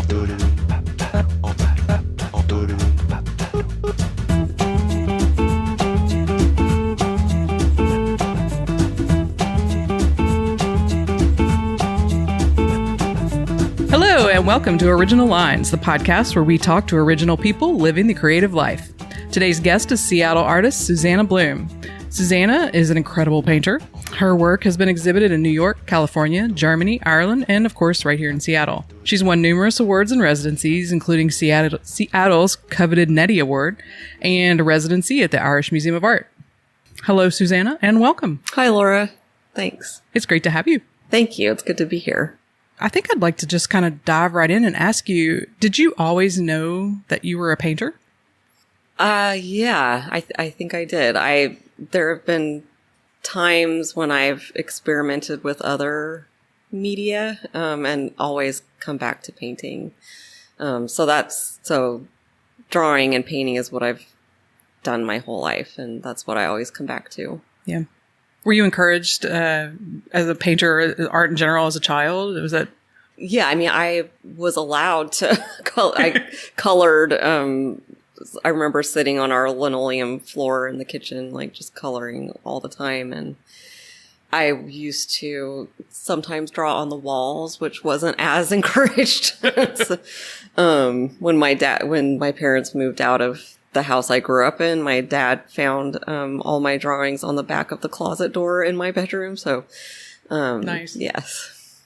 Hello, and welcome to Original Lines, the podcast where we talk to original people living the creative life. Today's guest is Seattle artist Susanna Bluhm. Susanna is an incredible painter. Her work has been exhibited in New York, California, Germany, Ireland, and of course right here in Seattle. She's won numerous awards and residencies, including Seattle's coveted Neddy Award and a residency at the Irish Museum of Art. Hello, Susanna, and welcome. Hi, Laura. Thanks. It's great to have you. Thank you. It's good to be here. I think I'd like to just kind of dive right in and ask you, did you always know that you were a painter? Yeah, I think I did. There have been times when I've experimented with other media, and always come back to painting. So drawing and painting is what I've done my whole life, and that's what I always come back to. Yeah. Were you encouraged as a painter, art in general, as a child? Was that? Yeah, I mean, I was allowed to I colored. I remember sitting on our linoleum floor in the kitchen, like just coloring all the time. And I used to sometimes draw on the walls, which wasn't as encouraged. So, when my parents moved out of the house I grew up in, my dad found all my drawings on the back of the closet door in my bedroom. So, nice. Yes.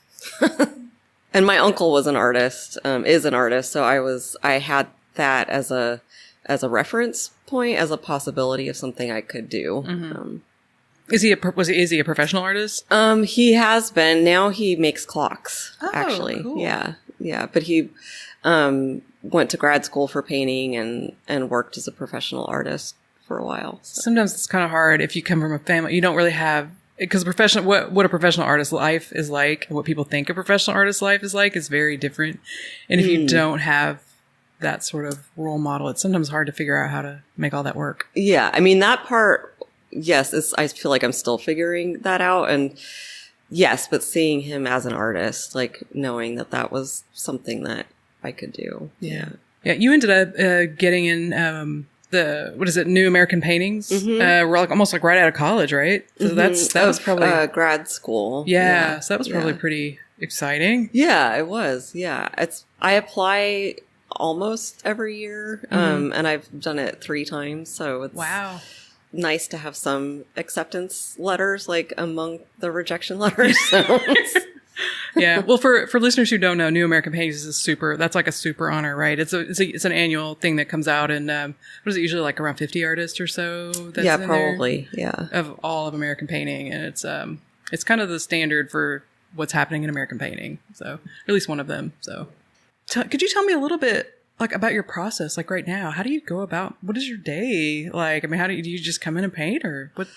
And my uncle was an artist, is an artist. So I had that as a reference point, as a possibility of something I could do. Mm-hmm. Is he a professional artist? He has been. Now he makes clocks, actually. Cool. Yeah. But he went to grad school for painting and worked as a professional artist for a while. So. Sometimes it's kind of hard if you come from a family you don't really have, because what a professional artist's life is like, and what people think a professional artist's life is like, is very different. And if you don't have that sort of role model, it's sometimes hard to figure out how to make all that work. Yeah, I mean, that part, yes, I feel like I'm still figuring that out. And yes, but seeing him as an artist, like knowing that was something that I could do. Yeah. You ended up getting in New American Paintings? Mm-hmm. We're almost right out of college, right? So that was probably grad school. Yeah, so that was probably pretty exciting. Yeah, it was. Yeah, I apply almost every year, and I've done it 3 times. So it's nice to have some acceptance letters, like among the rejection letters. So yeah. Well, for listeners who don't know, New American Paintings is that's like a super honor, right? It's an annual thing that comes out, and what is it, usually like around 50 artists or so? That's probably. Yeah. Of all of American painting, and it's kind of the standard for what's happening in American painting. So at least one of them. So could you tell me a little bit like about your process, like right now? How do you go about? What is your day like? I mean, do you just come in and paint, or what?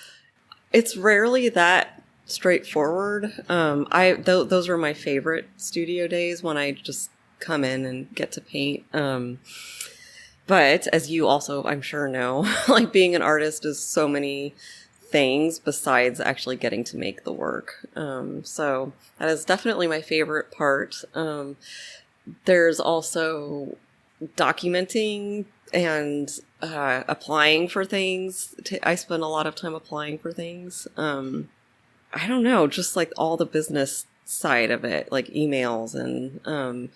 It's rarely that straightforward. Those were my favorite studio days, when I just come in and get to paint. But as you also, I'm sure, know, like being an artist is so many things besides actually getting to make the work. So that is definitely my favorite part. There's also documenting and applying for things. I spend a lot of time applying for things. I don't know, just like all the business side of it, like emails and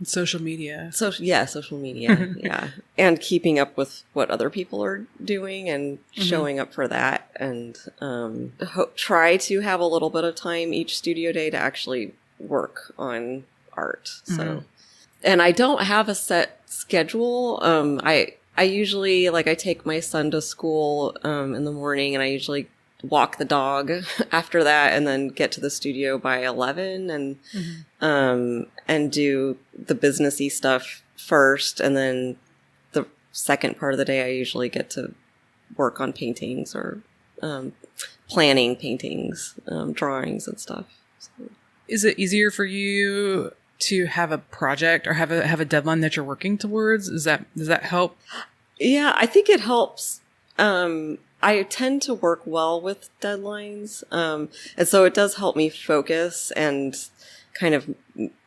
social media. Social media, yeah. And keeping up with what other people are doing and showing up for that, and try to have a little bit of time each studio day to actually work on art. So, and I don't have a set schedule. I usually, like, I take my son to school in the morning, and I usually walk the dog after that, and then get to the studio by 11 and do the businessy stuff first, and then the second part of the day I usually get to work on paintings or planning paintings, drawings and stuff. So. Is it easier for you to have a project or have a deadline that you're working towards? Does that help? Yeah, I think it helps. I tend to work well with deadlines. And so it does help me focus and kind of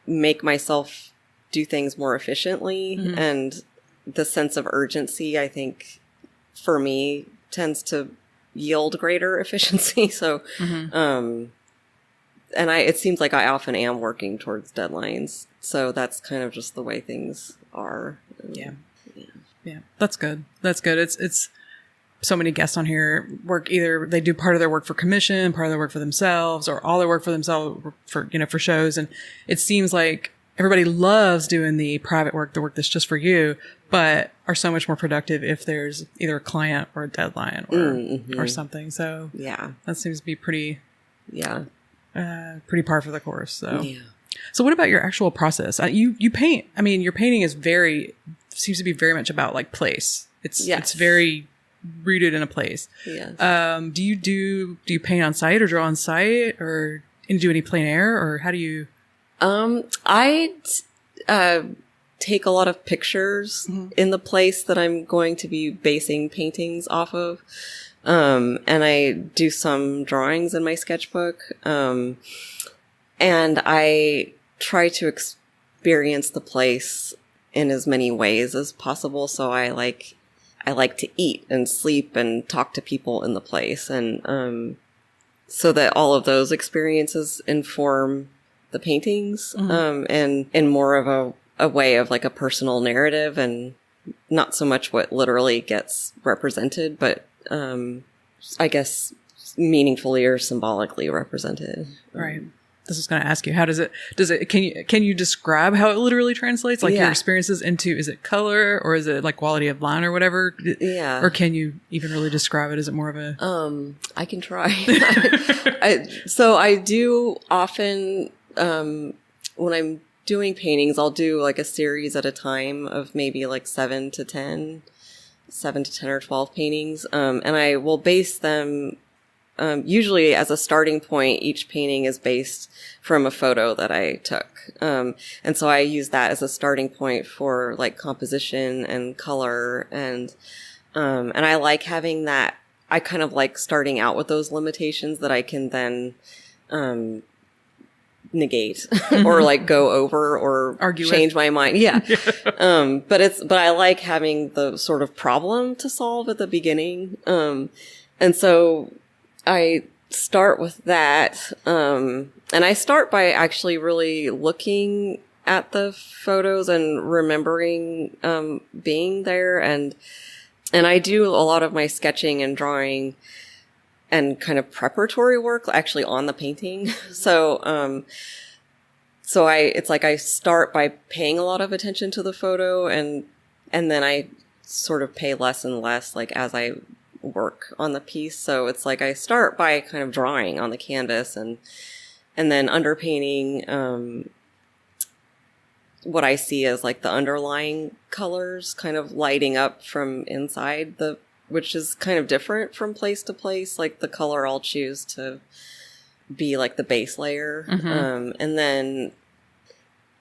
make myself do things more efficiently. Mm-hmm. And the sense of urgency, I think, for me, tends to yield greater efficiency. So, Mm-hmm. And it seems like I often am working towards deadlines. So that's kind of just the way things are. Yeah. That's good. It's so many guests on here work, either they do part of their work for commission, part of their work for themselves, or all their work for themselves for shows. And it seems like everybody loves doing the private work, the work that's just for you, but are so much more productive if there's either a client or a deadline or something. So that seems to be pretty par for the course. So what about your actual process? You paint. I mean, your painting seems to be very much about like place. It's very rooted in a place. Yes. Do you paint on site or draw on site, or do any plein air, or how do you? I take a lot of pictures in the place that I'm going to be basing paintings off of. And I do some drawings in my sketchbook. And I try to experience the place in as many ways as possible. So I like to eat and sleep and talk to people in the place. And, so that all of those experiences inform the paintings, and in more of a way of like a personal narrative, and not so much what literally gets represented, but, I guess meaningfully or symbolically represented. Right. This is going to ask you, how does it, can you describe how it literally translates? Like your experiences into, is it color, or is it like quality of line or whatever? Yeah. Or can you even really describe it? Is it more of a, I can try. So I do often, when I'm doing paintings, I'll do like a series at a time of maybe like 7 to 10 or 12 paintings. And I will base them, usually as a starting point. Each painting is based from a photo that I took. And so I use that as a starting point for like composition and color. And I like having that. I kind of like starting out with those limitations that I can then, negate or like go over or argue change my mind. Yeah. But I like having the sort of problem to solve at the beginning. And so I start with that. And I start by actually really looking at the photos and remembering, being there. And I do a lot of my sketching and drawing and kind of preparatory work actually on the painting. So it's like I start by paying a lot of attention to the photo, and then I sort of pay less and less like as I work on the piece. So it's like I start by kind of drawing on the canvas and then underpainting, what I see as like the underlying colors kind of lighting up from inside which is kind of different from place to place. Like the color I'll choose to be like the base layer. And then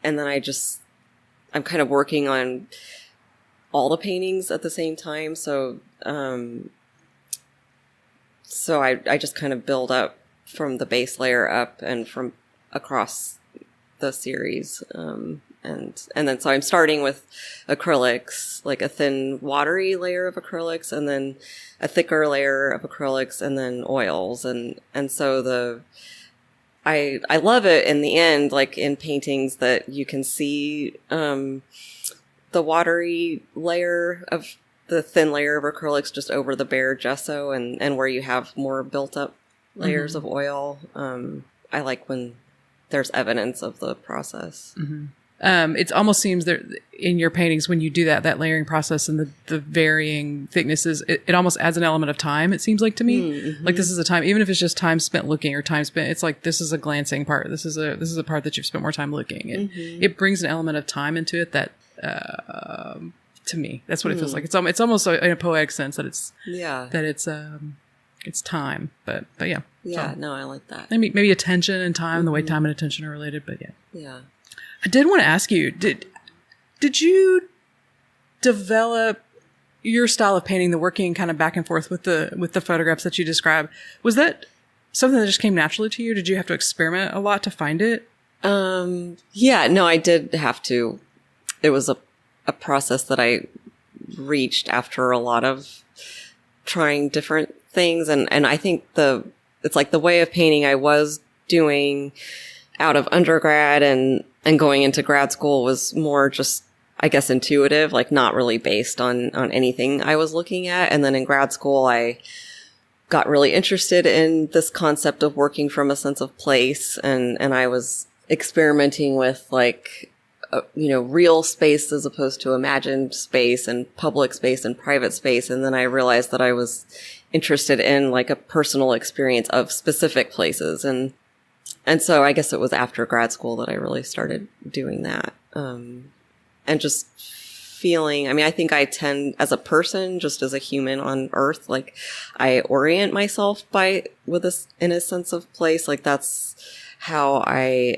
I'm kind of working on all the paintings at the same time. So I just kind of build up from the base layer up and from across the series. And then so I'm starting with acrylics, like a thin watery layer of acrylics, and then a thicker layer of acrylics, and then oils. And so I love it in the end, like in paintings that you can see, the watery layer of the thin layer of acrylics just over the bare gesso, and where you have more built up layers of oil. I like when there's evidence of the process. It almost seems that in your paintings, when you do that layering process and the varying thicknesses, it almost adds an element of time. It seems like to me, like this is a time, even if it's just time spent looking or time spent, it's like, this is a glancing part. This is a part that you've spent more time looking. It brings an element of time into it that, to me, that's what it feels like. It's almost in a poetic sense that it's time, but yeah. Yeah. So, no, I like that. Maybe attention and time, the way time and attention are related, but yeah. Yeah. I did want to ask you, did you develop your style of painting, the working kind of back and forth with the photographs that you describe? Was that something that just came naturally to you? Did you have to experiment a lot to find it? Yeah, no, I did have to it was a process that I reached after a lot of trying different things. And I think it's like the way of painting I was doing out of undergrad and going into grad school was more just, I guess, intuitive, like not really based on anything I was looking at. And then in grad school, I got really interested in this concept of working from a sense of place. And I was experimenting with like, real space as opposed to imagined space and public space and private space. And then I realized that I was interested in like a personal experience of specific places. And so I guess it was after grad school that I really started doing that. And just feeling, I think I tend as a person, just as a human on earth, like I orient myself in a sense of place. Like that's how I,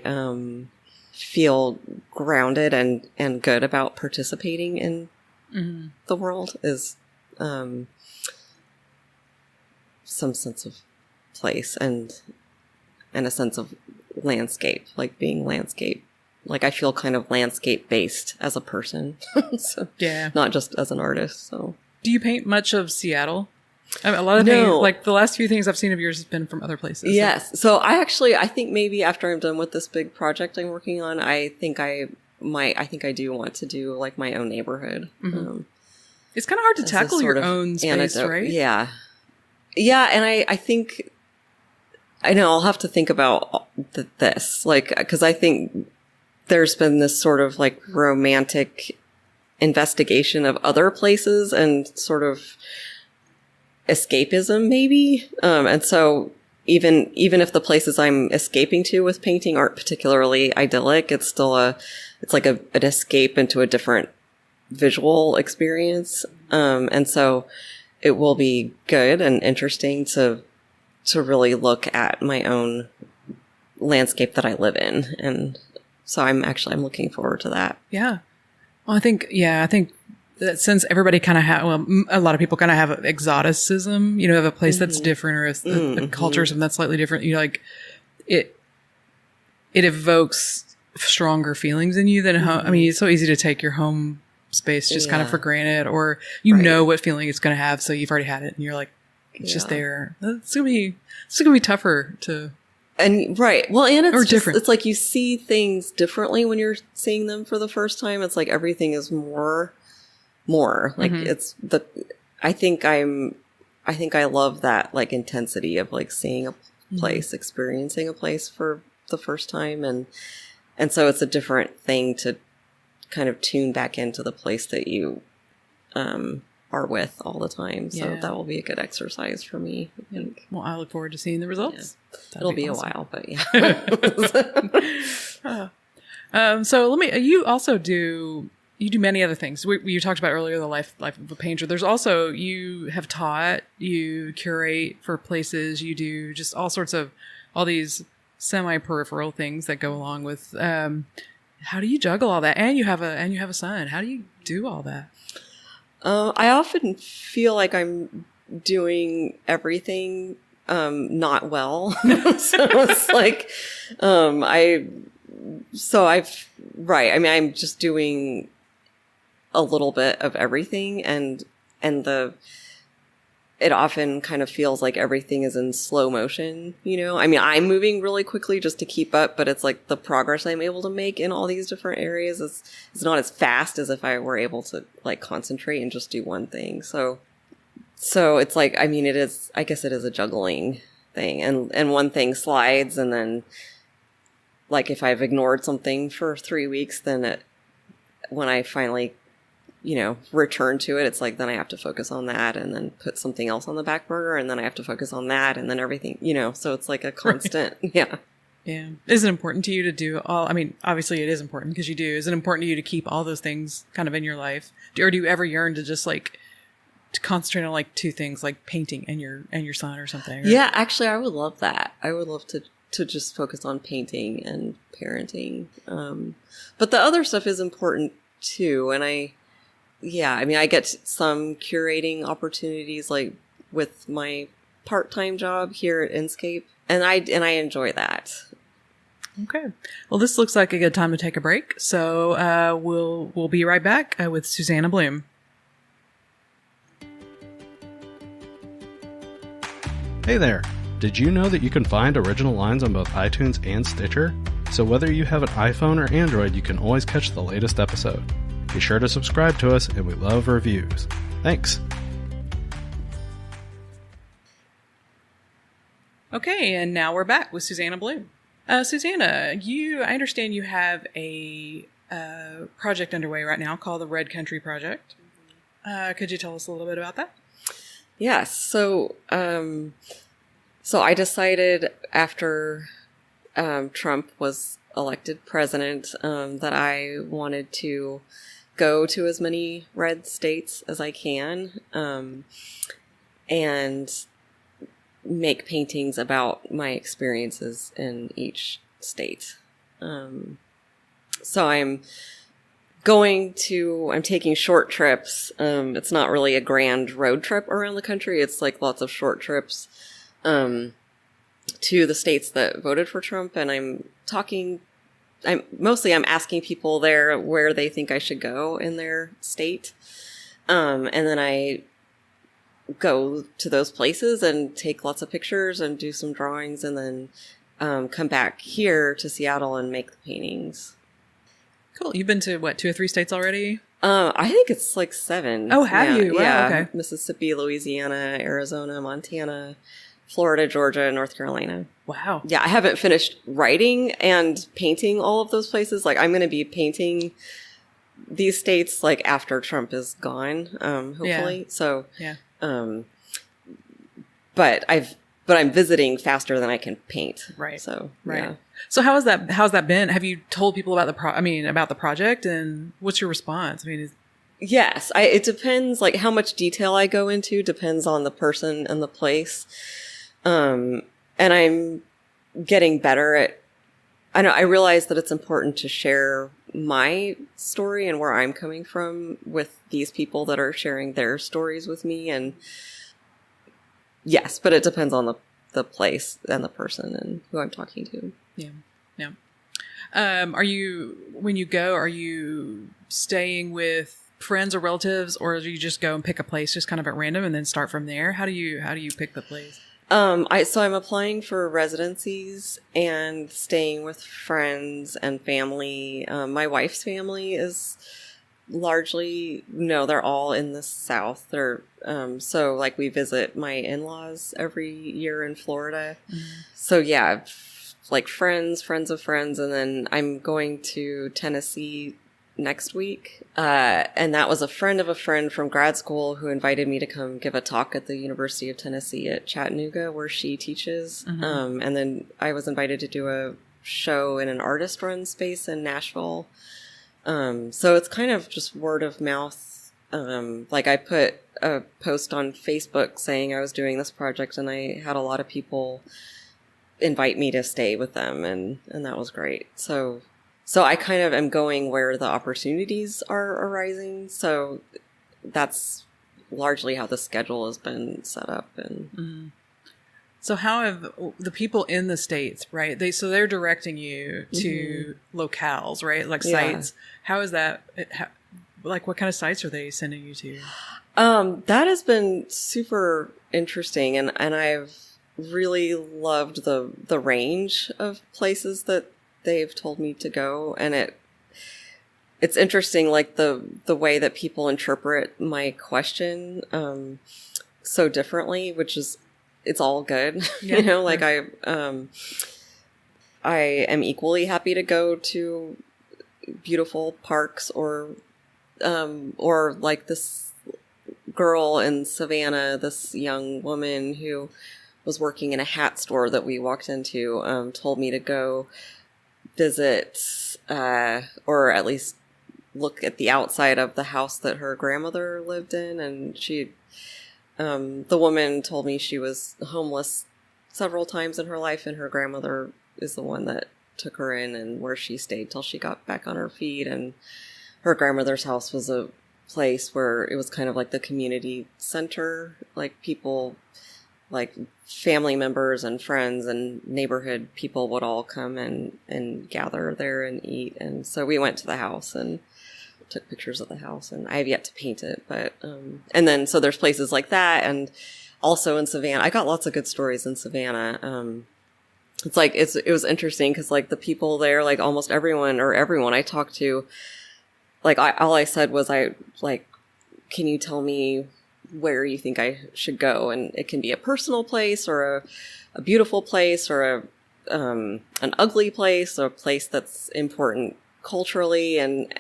feel grounded and good about participating in the world is, some sense of place and a sense of landscape, like being landscape. Like I feel kind of landscape based as a person. So, yeah. Not just as an artist. So do you paint much of Seattle? A lot of things, like the last few things I've seen of yours has been from other places. Yes. So I think maybe after I'm done with this big project I'm working on, I think I do want to do like my own neighborhood. Mm-hmm. It's kind of hard to tackle your own space, right? Yeah. Yeah. And I think, I know I'll have to think about this, like, cause I think there's been this sort of like romantic investigation of other places and sort of escapism maybe. And so even if the places I'm escaping to with painting aren't particularly idyllic, it's still it's like an escape into a different visual experience. And so it will be good and interesting to really look at my own landscape that I live in. And so I'm looking forward to that. Yeah. Well, I think that since everybody kind of a lot of people kind of have exoticism, have a place that's different or a culture, something that's slightly different, like it evokes stronger feelings in you than home. It's so easy to take your home space just kind of for granted, or know what feeling it's going to have. So you've already had it and you're like, it's just there. It's going to be tougher to. And right. Well, and it's different. It's like you see things differently when you're seeing them for the first time. It's like everything is more like it's I think I love that like intensity of like seeing a place, experiencing a place for the first time. And so it's a different thing to kind of tune back into the place that you, are with all the time. So that will be a good exercise for me, I think. Well, I look forward to seeing the results. Yeah. It'll be awesome. A while, but yeah. So you also do many other things. You talked about earlier the life of a painter. There's also, you have taught, you curate for places, you do just all these semi-peripheral things that go along with, how do you juggle all that? And you have a son. How do you do all that? I often feel like I'm doing everything, not well. So it's like, I'm just doing a little bit of everything and it often kind of feels like everything is in slow motion, I'm moving really quickly just to keep up, but it's like the progress I'm able to make in all these different areas is not as fast as if I were able to like concentrate and just do one thing. So it's like, I guess it is a juggling thing and one thing slides and then like if I've ignored something for 3 weeks, then when I finally return to it, it's like, then I have to focus on that and then put something else on the back burner and then I have to focus on that and then everything, so it's like a constant, Yeah. Yeah. Is it important to you to do all, obviously it is important because you do. Is it important to you to keep all those things kind of in your life? Or do you ever yearn to just like, to concentrate on like two things like painting and your son or something? Or? Yeah, actually I would love that. I would love to just focus on painting and parenting. But the other stuff is important too. And I get some curating opportunities like with my part-time job here at Inscape and I enjoy that. Okay. Well, this looks like a good time to take a break. So we'll be right back with Susanna Bluhm. Hey there! Did you know that you can find Original Lines on both iTunes and Stitcher? So whether you have an iPhone or Android, you can always catch the latest episode. Be sure to subscribe to us, and we love reviews. Thanks! Okay, and now we're back with Susanna Bluhm. Susanna, I understand you have a project underway right now called the Red Country Project. Could you tell us a little bit about that? Yes. So I decided after Trump was elected president that I wanted to go to as many red states as I can and make paintings about my experiences in each state. So I'm taking short trips. It's not really a grand road trip around the country. It's like lots of short trips to the states that voted for Trump. And I'm asking people there where they think I should go in their state. And then I go to those places and take lots of pictures and do some drawings and then come back here to Seattle and make the paintings. Cool. You've been to, 2 or 3 states already? I think it's like 7. Oh, have you? Wow, yeah. Okay. Mississippi, Louisiana, Arizona, Montana, Florida, Georgia, North Carolina. Wow. Yeah, I haven't finished writing and painting all of those places. Like, I'm going to be painting these states, like, after Trump is gone, hopefully. Yeah. So, yeah. But I'm visiting faster than I can paint. Right. So, right. Yeah. So how's that been? Have you told people about about the project, and what's your response? Yes, it depends. Like how much detail I go into depends on the person and the place. And I'm getting better at. I realize that it's important to share my story and where I'm coming from with these people that are sharing their stories with me. And yes, but it depends on the place and the person and who I'm talking to. Yeah. Yeah. When you go, are you staying with friends or relatives, or do you just go and pick a place just kind of at random and then start from there? How do you pick the place? I'm applying for residencies and staying with friends and family. My wife's family is largely, they're all in the South. They're, so like we visit my in-laws every year in Florida. Mm-hmm. So yeah, like friends of friends. And then I'm going to Tennessee next week. And that was a friend of a friend from grad school who invited me to come give a talk at the University of Tennessee at Chattanooga, where she teaches. Mm-hmm. And then I was invited to do a show in an artist run space in Nashville. So it's kind of just word of mouth. Like I put a post on Facebook saying I was doing this project, and I had a lot of people invite me to stay with them, and that was great. So I kind of am going where the opportunities are arising. So that's largely how the schedule has been set up. And mm-hmm. So how have the people in the States, right? They're directing you to mm-hmm. locales, right? Like sites. Yeah. How is that? Like what kind of sites are they sending you to? That has been super interesting. And I've really loved the range of places that they've told me to go. And it's interesting, like the way that people interpret my question so differently, which is, it's all good. Yeah, like I am equally happy to go to beautiful parks or like this girl in Savannah, this young woman who was working in a hat store that we walked into, told me to go visit or at least look at the outside of the house that her grandmother lived in. And she, the woman told me she was homeless several times in her life, and her grandmother is the one that took her in and where she stayed till she got back on her feet. And her grandmother's house was a place where it was kind of like the community center, like people like family members and friends and neighborhood people would all come and gather there and eat. And so we went to the house and took pictures of the house, and I have yet to paint it, but, and then, so there's places like that. And also in Savannah, I got lots of good stories in Savannah. It's like, it was interesting because like the people there, like almost everyone I talked to, like all I said was, can you tell me where you think I should go? And it can be a personal place or a beautiful place or an ugly place or a place that's important culturally. And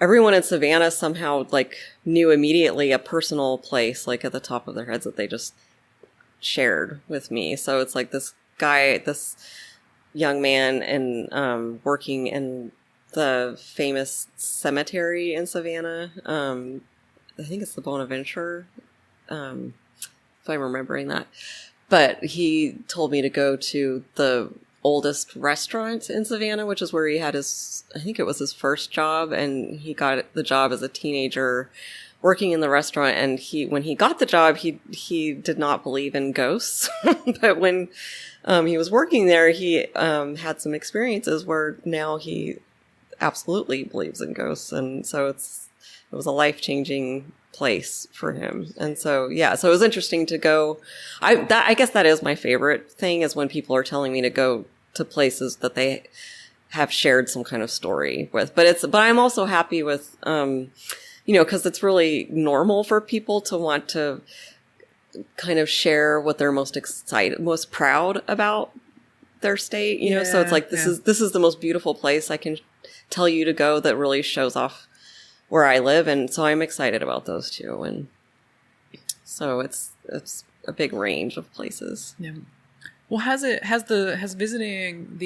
everyone in Savannah somehow like knew immediately a personal place, like at the top of their heads that they just shared with me. So it's like this young man and working in the famous cemetery in Savannah. I think it's the Bonaventure, if I'm remembering that. But he told me to go to the oldest restaurant in Savannah, which is where he had I think it was his first job, and he got the job as a teenager working in the restaurant. And when he got the job, he did not believe in ghosts, but when he was working there, he had some experiences where now he absolutely believes in ghosts, and so it was a life-changing place for him. And so, yeah, so it was interesting to go. I guess that is my favorite thing, is when people are telling me to go to places that they have shared some kind of story with. But I'm also happy with, because it's really normal for people to want to kind of share what they're most excited, most proud about their state, so it's like, this is the most beautiful place I can tell you to go that really shows off where I live. And so I'm excited about those too. And so it's a big range of places. Yeah. Well, has visiting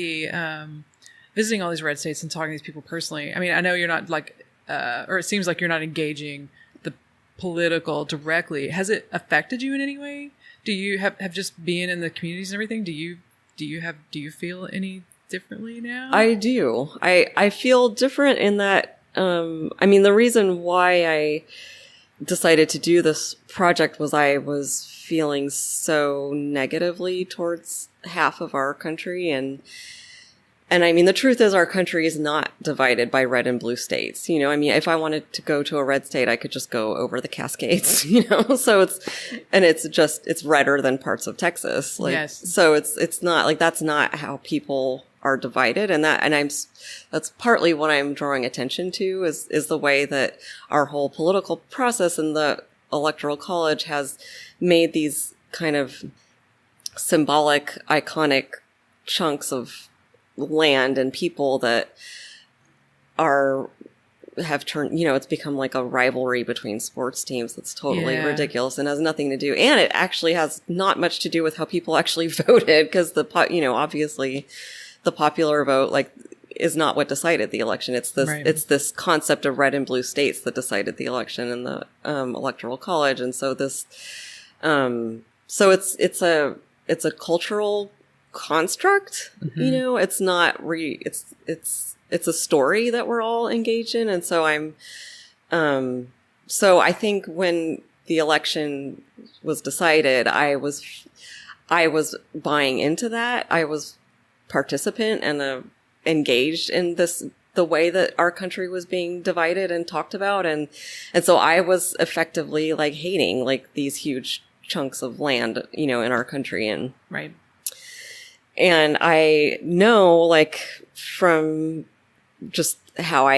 visiting all these red states and talking to these people personally, I mean, I know you're not like, or it seems like you're not engaging the political directly. Has it affected you in any way? Do you have just being in the communities and everything? Do you feel any differently now? I do. I feel different in that, the reason why I decided to do this project was I was feeling so negatively towards half of our country. And the truth is our country is not divided by red and blue states. If I wanted to go to a red state, I could just go over the Cascades, so it's redder than parts of Texas. Yes. So it's not like, that's not how people are divided. That's partly what I'm drawing attention to is the way that our whole political process in the Electoral College has made these kind of symbolic, iconic chunks of land and people that have turned, it's become like a rivalry between sports teams that's totally ridiculous and has nothing to do. And it actually has not much to do with how people actually voted, because obviously the popular vote, like, is not what decided the election. It's this concept of red and blue states that decided the election in the Electoral College. And so it's a cultural construct. Mm-hmm. It's not it's a story that we're all engaged in. And so so I think when the election was decided, I was buying into that. I was participant and engaged in the way that our country was being divided and talked about. And so I was effectively like hating like these huge chunks of land, in our country. And right. And I know, like, from just how I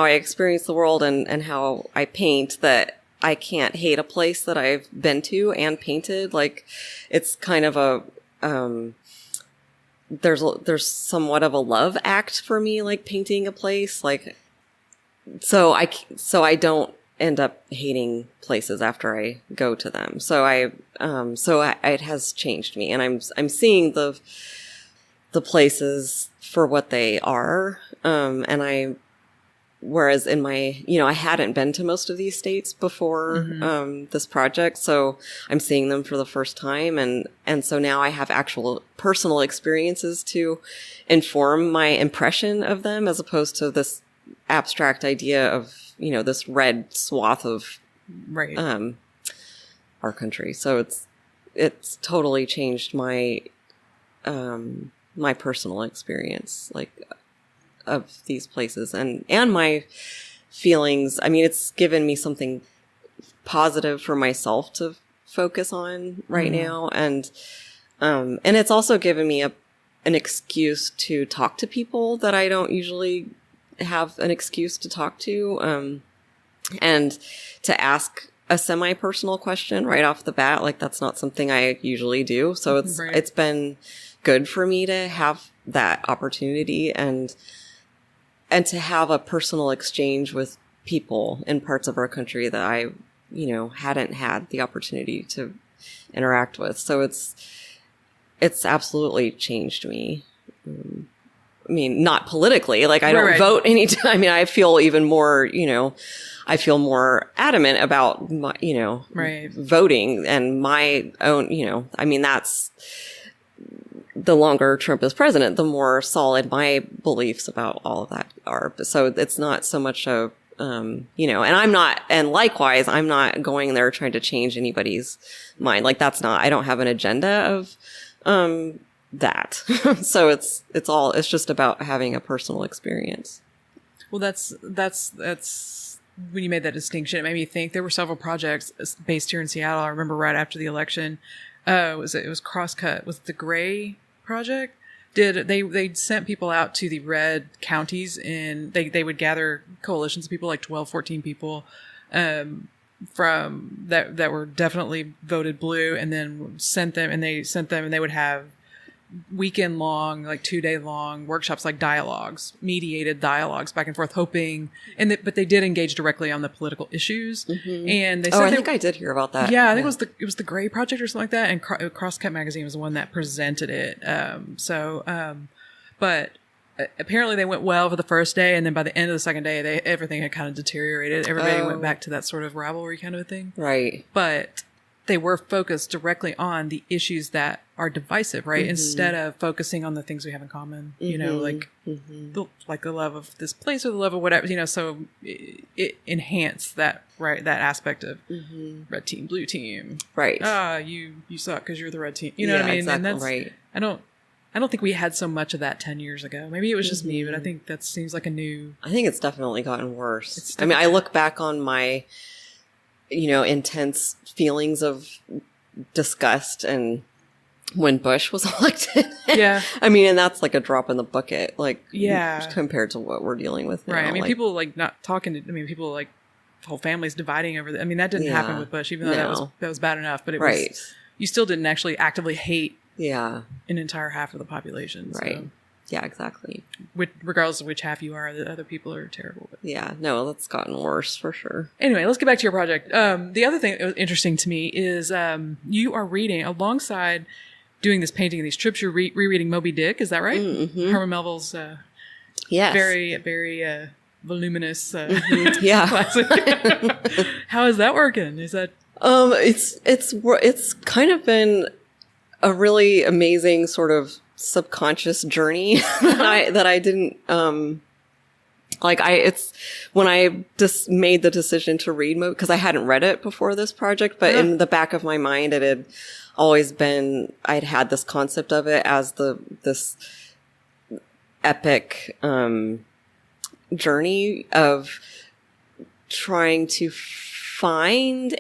experience the world and how I paint, that I can't hate a place that I've been to and painted. Like, it's kind of a, there's somewhat of a love act for me, like painting a place. Like, so I don't end up hating places after I go to them. So it has changed me, and I'm seeing the places for what they are. Whereas in my, I hadn't been to most of these states before, this project. So I'm seeing them for the first time. And so now I have actual personal experiences to inform my impression of them, as opposed to this abstract idea of, this red swath of, right. Our country. So it's totally changed my my personal experience, like, of these places and my feelings. I mean, it's given me something positive for myself to focus on right now. And it's also given me an excuse to talk to people that I don't usually have an excuse to talk to, and to ask a semi-personal question right off the bat. Like, that's not something I usually do. So it's been good for me to have that opportunity and to have a personal exchange with people in parts of our country that I, hadn't had the opportunity to interact with. So it's absolutely changed me. I mean, not politically, like I don't vote anytime. I mean, I feel even more, I feel more adamant about my, voting and my own, I mean, that's the longer Trump is president, the more solid my beliefs about all of that are. So it's not so much a, and likewise, I'm not going there trying to change anybody's mind. Like, I don't have an agenda of, that. So it's just about having a personal experience. Well, that's when you made that distinction, it made me think there were several projects based here in Seattle. I remember right after the election, it was Crosscut. Was it the Gray Project? They sent people out to the red counties, and they would gather coalitions of people, like 12, 14 people, from that were definitely voted blue, and then they would have weekend long, like 2-day long workshops, like mediated dialogues back and forth, hoping, but they did engage directly on the political issuos. Mm-hmm. And they said, I think I did hear about that. Yeah, I think it was the Gray Project or something like that. And Crosscut Magazine was the one that presented it. But apparently they went well for the first day, and then by the end of the second day, everything had kind of deteriorated. Everybody went back to that sort of rivalry kind of a thing. Right. But they were focused directly on the issues that are divisive, right? Mm-hmm. Instead of focusing on the things we have in common, like the love of this place or the love of whatever, so it enhanced that aspect of red team, blue team. Right. You suck because you're the red team. You know what I mean? Exactly, and that's right. I don't think we had so much of that 10 years ago. Maybe it was just me, but I think that seems like I think it's definitely gotten worse. I mean, I look back on my, intense feelings of disgust and when Bush was elected. Yeah. I mean, and that's like a drop in the bucket, like, yeah, compared to what we're dealing with now. Right. I mean, people like not talking people like whole families dividing over I mean, that didn't happen with Bush, even though that was bad enough, but it was, you still didn't actually actively hate an entire half of the population. Right. So. Yeah, exactly. Regardless of which half you are, the other people are terrible. But. Yeah, no, that's gotten worse for sure. Anyway, let's get back to your project. The other thing that was interesting to me is you are reading, alongside doing this painting and these trips, you're rereading Moby Dick. Is that right? Mm-hmm. Herman Melville's very, very voluminous classic. How is that working? Is that... It's kind of been a really amazing sort of subconscious journey that I didn't it's when I just made the decision to read Moby, because I hadn't read it before this project, but in the back of my mind it had always been, I'd had this concept of it as this epic journey of trying to find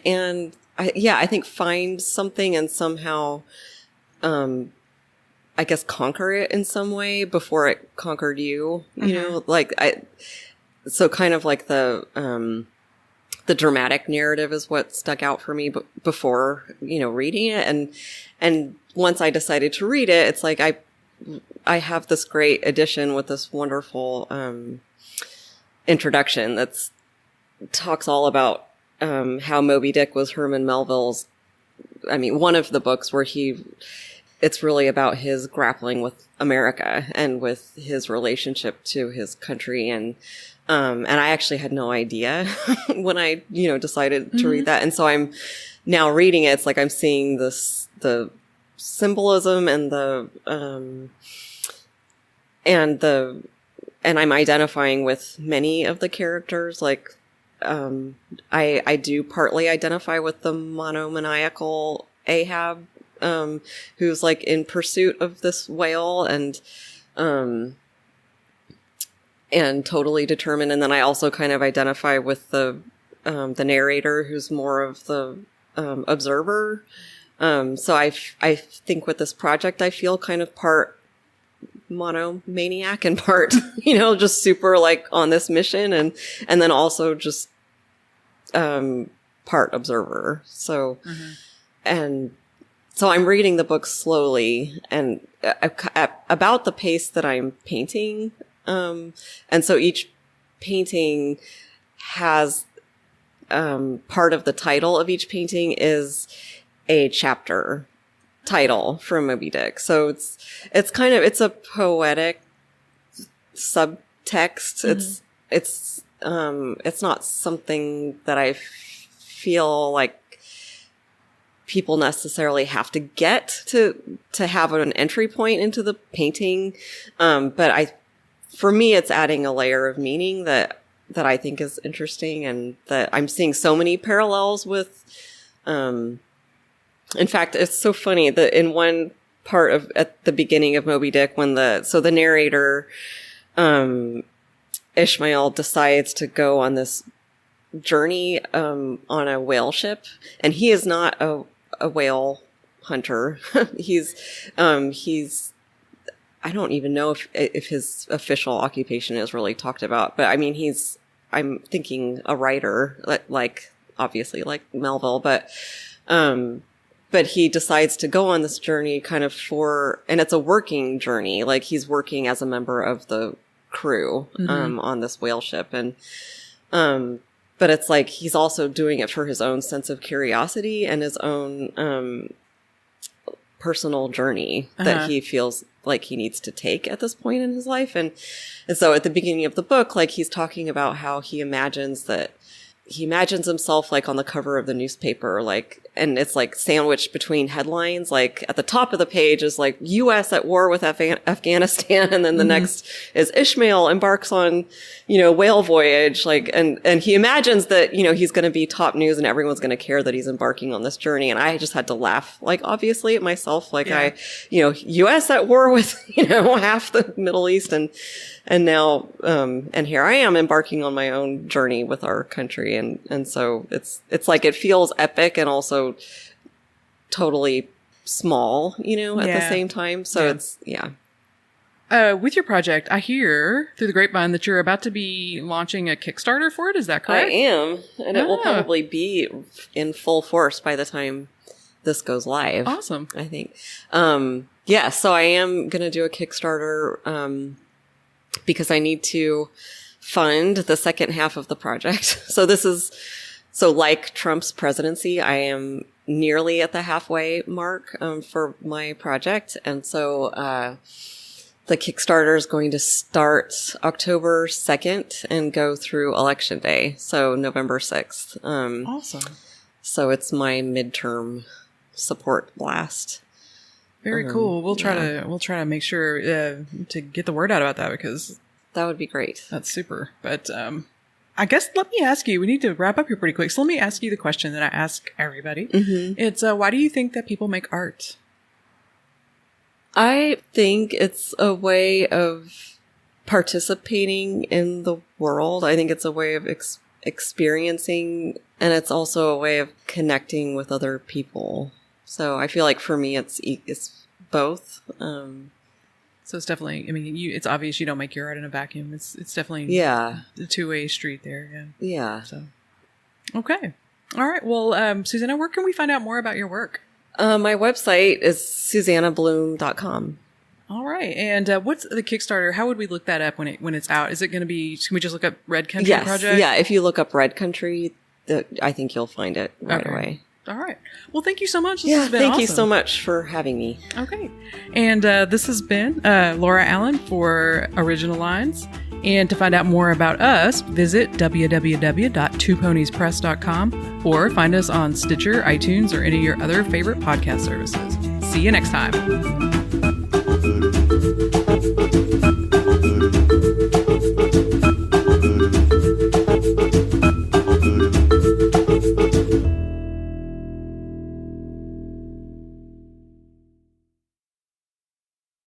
find something and somehow I guess conquer it in some way before it conquered you, so kind of like the dramatic narrative is what stuck out for me before, reading it. And once I decided to read it, it's like, I have this great edition with this wonderful, introduction that's talks all about, how Moby Dick was Herman Melville's, one of the books where it's really about his grappling with America and with his relationship to his country. And I actually had no idea when I, decided to read that. And so I'm now reading it. It's like I'm seeing the symbolism and and I'm identifying with many of the characters. Like, I do partly identify with the monomaniacal Ahab who's like in pursuit of this whale and totally determined. And then I also kind of identify with the narrator, who's more of the observer. So I think with this project, I feel kind of part monomaniac and part, just super like on this mission, and then also just part observer. So, and so I'm reading the book slowly and about the pace that I'm painting. And so each painting has part of the title of each painting is a chapter title from Moby Dick. So it's a poetic subtext. It's not something that I feel like people necessarily have to get to have an entry point into the painting. But for me, it's adding a layer of meaning that I think is interesting, and that I'm seeing so many parallels with, in fact, it's so funny that in one part at the beginning of Moby Dick, when the narrator, Ishmael, decides to go on this journey, on a whale ship, and he is not a whale hunter. He's I don't even know if his official occupation is really talked about, but I mean, I'm thinking a writer, like obviously like Melville, but he decides to go on this journey kind of and it's a working journey. Like he's working as a member of the crew, on this whale ship. And, but it's like, he's also doing it for his own sense of curiosity and his own, personal journey that he feels like he needs to take at this point in his life. And so at the beginning of the book, like he's talking about how he imagines himself like on the cover of the newspaper, like, and it's like sandwiched between headlines. Like at the top of the page is like U.S. at war with Afghanistan. And then the next is Ishmael embarks on, whale voyage. Like, and he imagines that, he's going to be top news and everyone's going to care that he's embarking on this journey. And I just had to laugh, like, obviously at myself. Like U.S. at war with, half the Middle East. And now, and here I am embarking on my own journey with our country. And so it's like, it feels epic and also totally small, at the same time. So it's, with your project, I hear through the grapevine that you're about to be launching a Kickstarter for it. Is that correct? I am. And it will probably be in full force by the time this goes live. Awesome. I think. So I am going to do a Kickstarter, because I need to fund the second half of the project. So like Trump's presidency, I am nearly at the halfway mark, for my project. And so, the Kickstarter is going to start October 2nd and go through Election Day. So November 6th. Awesome. So it's my midterm support blast. Very cool. We'll try to make sure to get the word out about that, because that would be great. That's super. But I guess let me ask you, we need to wrap up here pretty quick. So let me ask you the question that I ask everybody. It's why do you think that people make art? I think it's a way of participating in the world. I think it's a way of experiencing, and it's also a way of connecting with other people. So I feel like for me, it's both. So it's definitely, I mean, it's obvious you don't make your art in a vacuum. It's definitely a two-way street there. Yeah. So, okay. All right. Well, Susanna, where can we find out more about your work? My website is susannabluhm.com. All right. And what's the Kickstarter? How would we look that up when it's out? Is it going to be, can we just look up Red Country Project? Yeah. If you look up Red Country, I think you'll find it right away. All right. Well, thank you so much. This has been thank awesome. you so much for having me. Okay. And this has been Laura Allen for Original Lines. And to find out more about us, visit www.twoponiespress.com or find us on Stitcher, iTunes, or any of your other favorite podcast services. See you next time.